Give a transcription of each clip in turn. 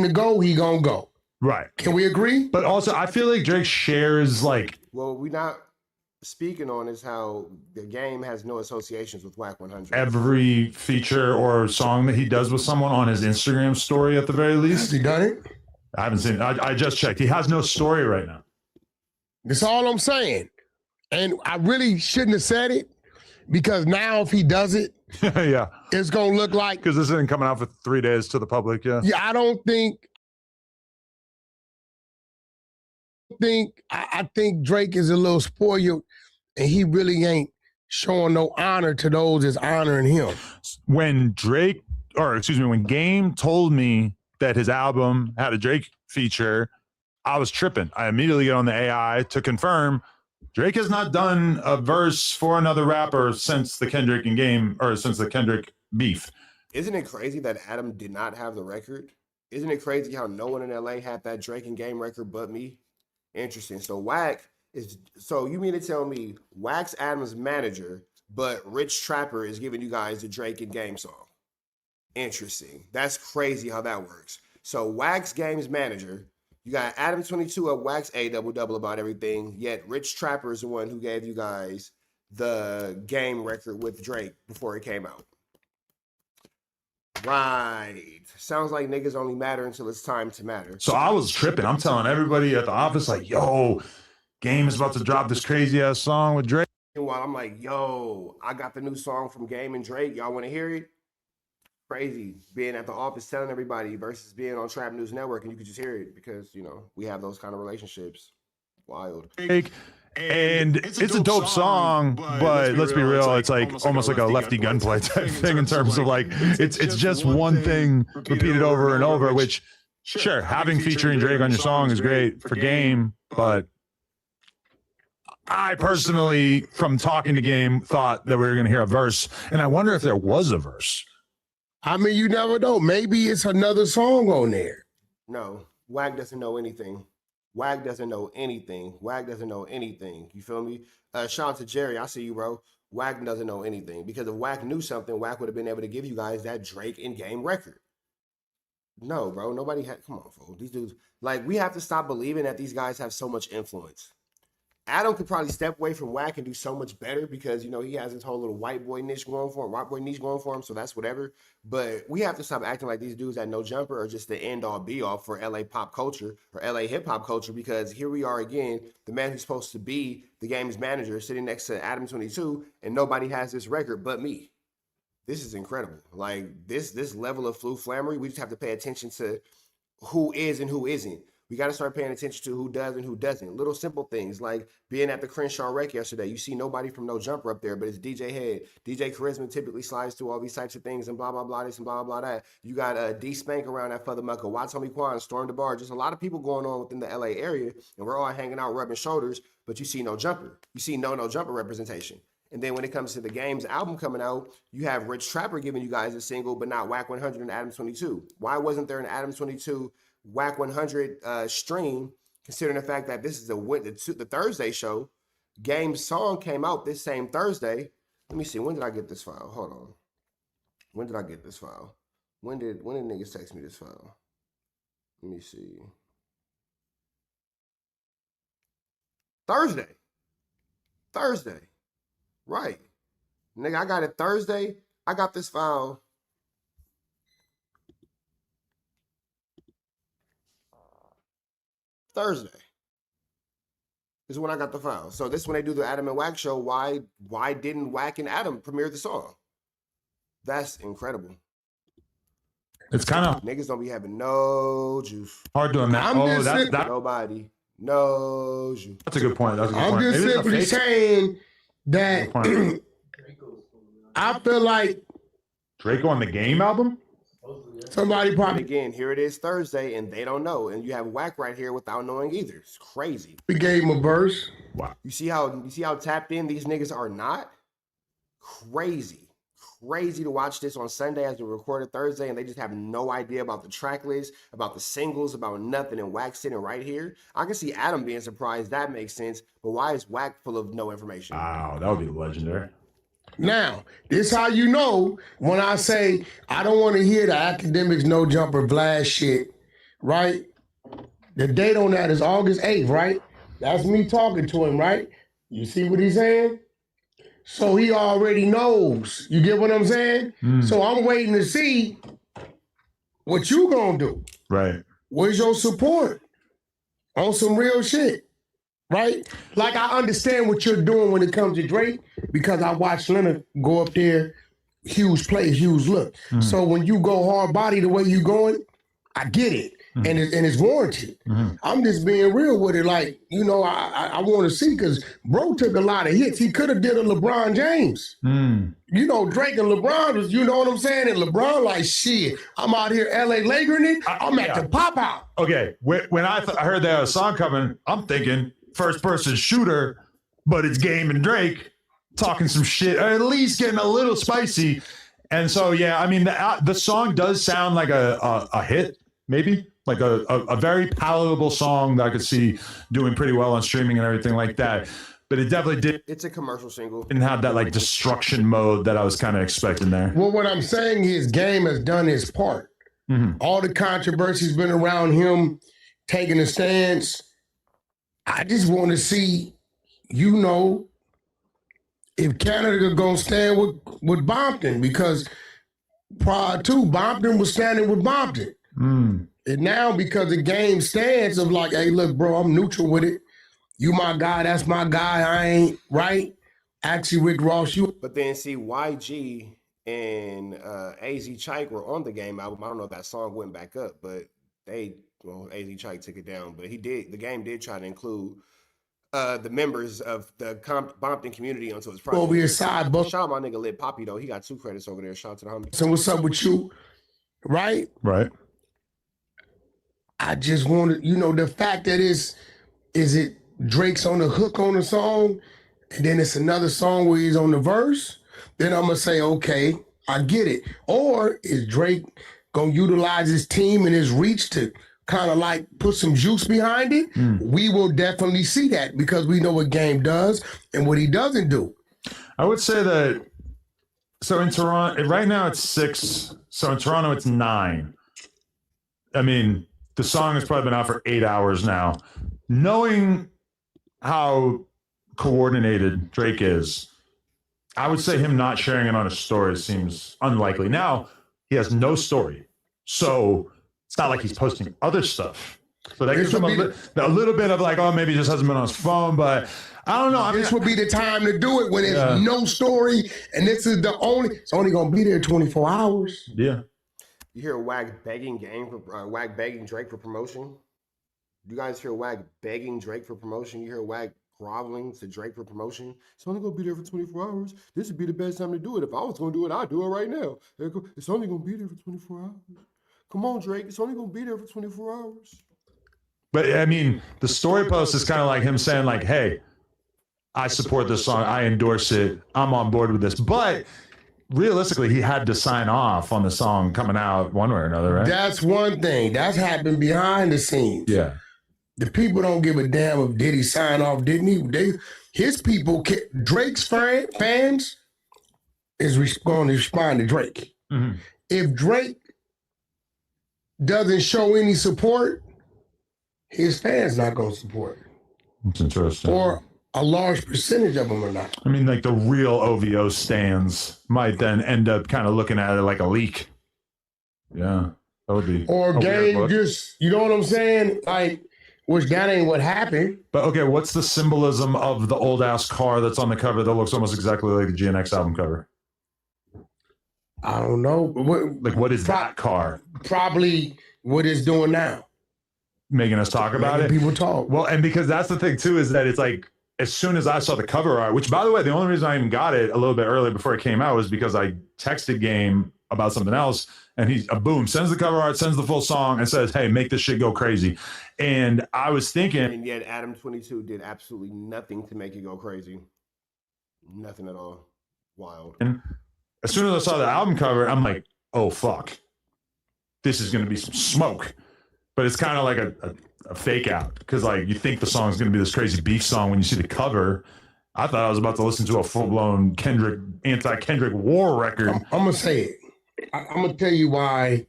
to go, he gonna go. Right. Can we agree? But also, I feel like Drake shares like. Well, we're not speaking on is how the game has no associations with Wack100. Every feature or song that he does with someone on his Instagram story, at the very least. Has he done it? I haven't seen it. I just checked. He has no story right now. That's all I'm saying. And I really shouldn't have said it because now if he does it, yeah, it's going to look like. Because this isn't coming out for 3 days to the public. Yeah. Yeah, I think Drake is a little spoiled and he really ain't showing no honor to those that's honoring him. When Game told me that his album had a Drake feature, I was tripping. I immediately get on the AI to confirm Drake has not done a verse for another rapper since the Kendrick and Game, or since the Kendrick beef. Isn't it crazy that Adam did not have the record? Isn't it crazy how no one in LA had that Drake and Game record but me? Interesting. So you mean to tell me Wack's Adam's manager, but Rich Trapper is giving you guys the Drake and Game song? Interesting. That's crazy how that works. So Wack's Game's manager, you got Adam22 at Wack's double about everything, yet Rich Trapper is the one who gave you guys the Game record with Drake before it came out. Right. Sounds like niggas only matter until it's time to matter. So I was tripping. I'm telling everybody at the office, like, yo, Game is about to drop this crazy ass song with Drake. While I'm like, yo, I got the new song from Game and Drake. Y'all want to hear it? Crazy being at the office telling everybody versus being on Trap News Network and you could just hear it because, you know, we have those kind of relationships. Wild. And it's a dope song, but let's be real, it's like almost like a lefty gunplay type thing in terms of like, it's just one thing repeated over and over, which, sure, having featuring Drake on your song is great for Game, but I personally, from talking to Game, thought that we were going to hear a verse, and I wonder if there was a verse. I mean, you never know. Maybe it's another song on there. No, Wack doesn't know anything. Wack doesn't know anything. Wack doesn't know anything. You feel me? Shout out to Jerry. I see you, bro. Wack doesn't know anything. Because if Wack knew something, Wack would have been able to give you guys that Drake and Game record. No, bro. Nobody had. Come on, folks. These dudes. Like, we have to stop believing that these guys have so much influence. Adam could probably step away from Wack and do so much better because, you know, he has his whole little white boy niche going for him, white boy niche going for him, so that's whatever. But we have to stop acting like these dudes at No Jumper are just the end-all, be-all for LA pop culture or LA hip-hop culture because here we are again, the man who's supposed to be the game's manager sitting next to Adam22 and nobody has this record but me. This is incredible. Like, this level of flammery, we just have to pay attention to who is and who isn't. We got to start paying attention to who does and who doesn't. Little simple things like being at the Crenshaw Rec yesterday. You see nobody from No Jumper up there, but it's DJ Head. DJ Charisma typically slides through all these types of things and blah, blah, blah, this and blah, blah, that. You got D Spank around that Fothermucker. Watomi Quan, Storm the Bar. Just a lot of people going on within the LA area, and we're all hanging out, rubbing shoulders, but you see No Jumper. You see No Jumper representation. And then when it comes to the Game's album coming out, you have Rich Trapper giving you guys a single, but not Wack100 and Adam22. Why wasn't there an Adam22 Wack100 stream, considering the fact that this is the Thursday show? Game's song came out this same Thursday. Let me see. When did I get this file? Hold on. When did I get this file? When did niggas text me this file? Let me see. Thursday. Right. Nigga, I got it Thursday. I got this file. Thursday is when I got the file. So this is when they do the Adam and Wack show. Why didn't Wack and Adam premiere the song? That's incredible. It's kind of niggas don't be having no juice. Hard to imagine. That's nobody knows you. That's a good point. I'm just simply saying that I feel like Drake on the Game album. Somebody probably again. Here it is Thursday, and they don't know, and you have Wack right here without knowing either. It's crazy. We gave him a verse. Wow. You see how tapped in these niggas are not? Crazy to watch this on Sunday as we recorded Thursday, and they just have no idea about the track list, about the singles, about nothing. And Wack sitting right here. I can see Adam being surprised. That makes sense. But why is Wack full of no information? Wow, that would be legendary. Now, this how you know when I say I don't want to hear the academics No Jumper Vlad shit right? The date on that is August 8th, right? That's me talking to him, right? You see what he's saying? So he already knows. You get what I'm saying? So I'm waiting to see what you gonna do. Right. Where's your support on some real shit, right? Like I understand what you're doing when it comes to Drake because I watched Leonard go up there, huge play, huge look. So when you go hard body the way you going, I get it. And it's warranted. I'm just being real with it. Like, you know, I want to see because bro took a lot of hits. He could have did a LeBron James. You know, Drake and LeBron was, you know what I'm saying? And LeBron like, shit, I'm out here LA Lakerin' it. I'm at the pop out. Okay, when I heard that song coming, I'm thinking first person shooter, but it's Game and Drake talking some shit, or at least getting a little spicy. And so, yeah, I mean, the song does sound like a hit, maybe. Like a very palatable song that I could see doing pretty well on streaming and everything like that. But it definitely did. It's a commercial single. Didn't have that like destruction mode that I was kind of expecting there. Well, what I'm saying is Game has done his part. All the controversy's been around him taking a stance. I just want to see, you know, if Canada gonna stand with Compton, because prior to Compton was standing with Compton. And now because the Game stance of like, hey, look, bro, I'm neutral with it. You my guy, that's my guy. I ain't right. Actually, Rick Ross, you. But then see, YG and AZ Chike were on the Game album. I don't know if that song went back up, but AZ Chike took it down. But he did. The Game did try to include the members of the Compton community onto his project. Over here side, but shout out my nigga Lit Poppy though. He got 2 credits over there. Shout out to the homie. So what's up with you? Right? Right. I just wanted, you know, the fact that is it Drake's on the hook on the song, and then it's another song where he's on the verse, then I'm gonna say, okay, I get it. Or is Drake gonna utilize his team and his reach to kind of like put some juice behind it? We will definitely see that because we know what Game does and what he doesn't do. I would say that, so in Toronto, right now it's 6. So in Toronto, it's 9. I mean, the song has probably been out for 8 hours now. Knowing how coordinated Drake is, I would say him not sharing it on his story seems unlikely. Now, he has no story. So it's not like he's posting other stuff. So that gives him a little bit of like, oh, maybe he just hasn't been on his phone, but I don't know. I mean, this would be the time to do it when there's no story, and this is it's only going to be there 24 hours. Yeah. You hear Wack begging Wack begging Drake for promotion? You guys hear Wack begging Drake for promotion? You hear Wack groveling to Drake for promotion? It's only gonna be there for 24 hours. This would be the best time to do it. If I was gonna do it, I'd do it right now. It's only gonna be there for 24 hours. Come on, Drake. It's only gonna be there for 24 hours. But I mean, the story post is kind of like him saying like, hey, I support this song. I endorse it. I'm on board with this. But realistically, he had to sign off on the song coming out one way or another, right? That's one thing. That's happened behind the scenes. Yeah. The people don't give a damn if did he sign off, didn't he? His people, Drake's fans is going to respond to Drake. If Drake doesn't show any support, his fans not going to support. That's interesting. Or a large percentage of them are not. I mean, like the real OVO stands might then end up kind of looking at it like a leak. Yeah, that would be. Or Game just, you know what I'm saying? Like, which that ain't what happened. But okay, what's the symbolism of the old ass car that's on the cover that looks almost exactly like the GNX album cover? I don't know. What is that car? Probably what it's doing now. Making us talk about it. People talk. Well, and because that's the thing too, is that it's like, as soon as I saw the cover art, which by the way, the only reason I even got it a little bit early before it came out was because I texted Game about something else, and he boom, sends the cover art, sends the full song, and says, hey, make this shit go crazy. And I was thinking, and yet Adam22 did absolutely nothing to make it go crazy. Nothing at all. Wild. And as soon as I saw the album cover, I'm like, oh fuck, this is gonna be some smoke. But it's kind of like a fake out, because like you think the song is going to be this crazy beef song when you see the cover. I thought I was about to listen to a full-blown anti-Kendrick war record. I'm going to say it. I'm going to tell you why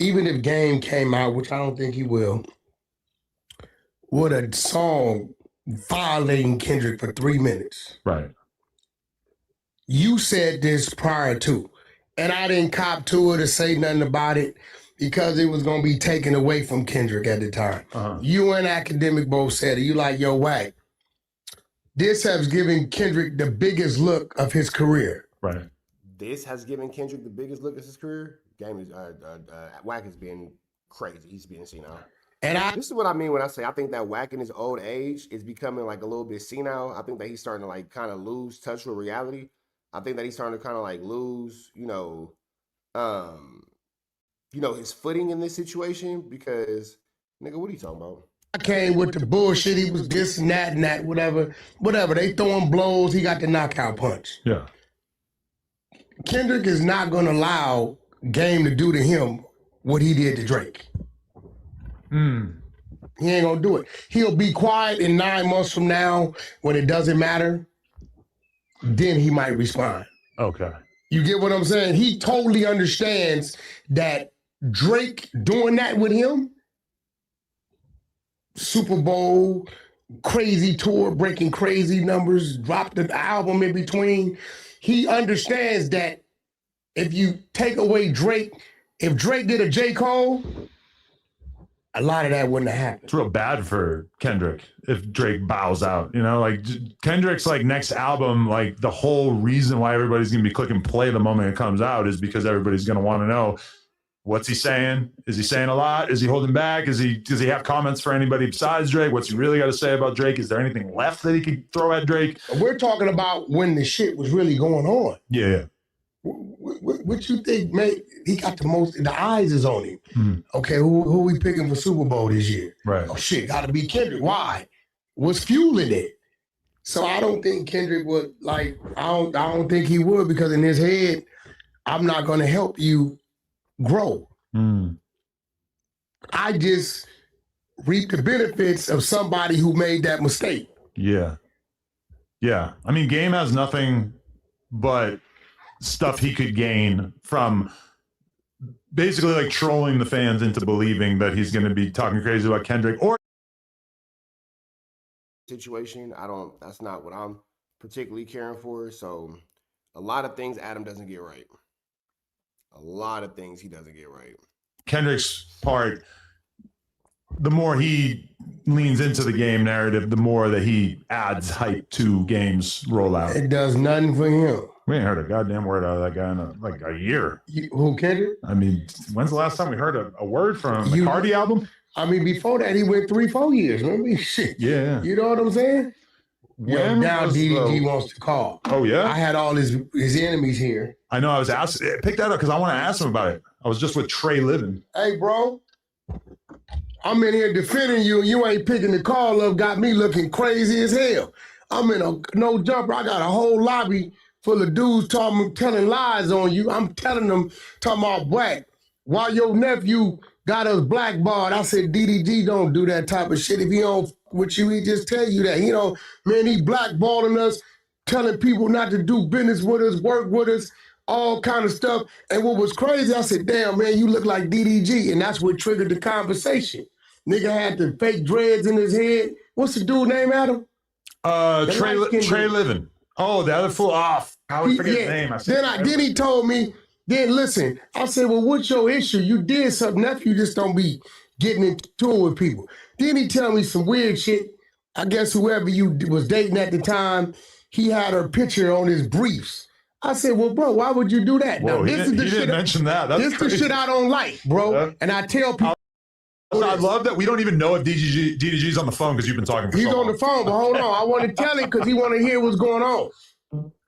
even if Game came out, which I don't think he will, with a song violating Kendrick for 3 minutes. Right. You said this prior to, and I didn't cop to it or say nothing about it because it was going to be taken away from Kendrick at the time. You and Academic both said it. You like, yo, Wack, this has given Kendrick the biggest look of his career. Right. This has given Kendrick the biggest look of his career. Game is Wack is being crazy. He's being senile. And this is what I mean when I say I think that Wack in his old age is becoming like a little bit senile. I think that he's starting to like kind of lose touch with reality. I think that he's starting to kind of like lose, his footing in this situation because, nigga, what are you talking about? I came with the bullshit. He was this and that, whatever. They throwing blows. He got the knockout punch. Yeah. Kendrick is not going to allow Game to do to him what he did to Drake. He ain't going to do it. He'll be quiet in 9 months from now when it doesn't matter. Then he might respond. Okay. You get what I'm saying? He totally understands that Drake doing that with him, Super Bowl, crazy tour, breaking crazy numbers, dropped the album in between. He understands that if you take away Drake, if Drake did a J. Cole, a lot of that wouldn't have happened. It's real bad for Kendrick if Drake bows out. Like Kendrick's like next album, like the whole reason why everybody's gonna be clicking play the moment it comes out is because everybody's gonna want to know, what's he saying? Is he saying a lot? Is he holding back? Does he have comments for anybody besides Drake? What's he really got to say about Drake? Is there anything left that he could throw at Drake? We're talking about when the shit was really going on. Yeah. What you think, man? He got the most, the eyes is on him. Okay, who we picking for Super Bowl this year? Right. Oh shit, gotta be Kendrick. Why? What's fueling it? So I don't think Kendrick would, like, I don't think he would, because in his head, I'm not gonna help you grow. I just reap the benefits of somebody who made that mistake. Yeah. Yeah. I mean, Game has nothing but stuff he could gain from basically like trolling the fans into believing that he's going to be talking crazy about Kendrick or situation. That's not what I'm particularly caring for. So a lot of things Adam doesn't get right. A lot of things he doesn't get right. Kendrick's part, the more he leans into the Game narrative, the more that he adds hype to Game's rollout. It does nothing for him. We ain't heard a goddamn word out of that guy in a year. Who, Kendrick? I mean, when's the last time we heard a word from the Cardi album? I mean, before that, he went 3-4 years. Remember? Shit. Yeah. You know what I'm saying? When now DDG wants to call. Oh, yeah? I had all his enemies here. I know. I was asked, pick that up because I want to ask him about it. I was just with Trey Livin. Hey, bro. I'm in here defending you, and you ain't picking the call up. Got me looking crazy as hell. I'm in a no jumper. I got a whole lobby full of dudes telling lies on you. I'm telling them, talking about Wack. While your nephew got us blackballed, I said, DDG don't do that type of shit. If he don't with you, he just tell you that. Man, he blackballing us, telling people not to do business with us, work with us, all kind of stuff. And what was crazy, I said, damn, man, you look like DDG. And that's what triggered the conversation. Nigga had the fake dreads in his head. What's the dude name, Adam? Trey Livin. Oh, the other fool off. I would forget his name. Then he told me, listen, I said, well, what's your issue? You did something. Nephew just don't be getting into it with people. Then he tell me some weird shit. I guess whoever you was dating at the time, he had her picture on his briefs. I said, well, bro, why would you do that? Whoa, now, this is the shit. Didn't mention that. This the shit I don't like, bro. Yeah. And I tell people. I love that we don't even know if DDG's on the phone because you've been talking for He's so long. on the phone, but hold on. I want to tell him because he want to hear what's going on.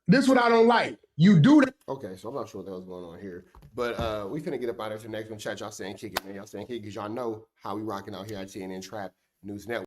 This is what I don't like. You do that. Okay, so I'm not sure what the hell's going on here. But we finna get up out of the next one. Chat, y'all saying kick it, man. Y'all saying kick it because y'all know how we rocking out here at TNN Trap News Network.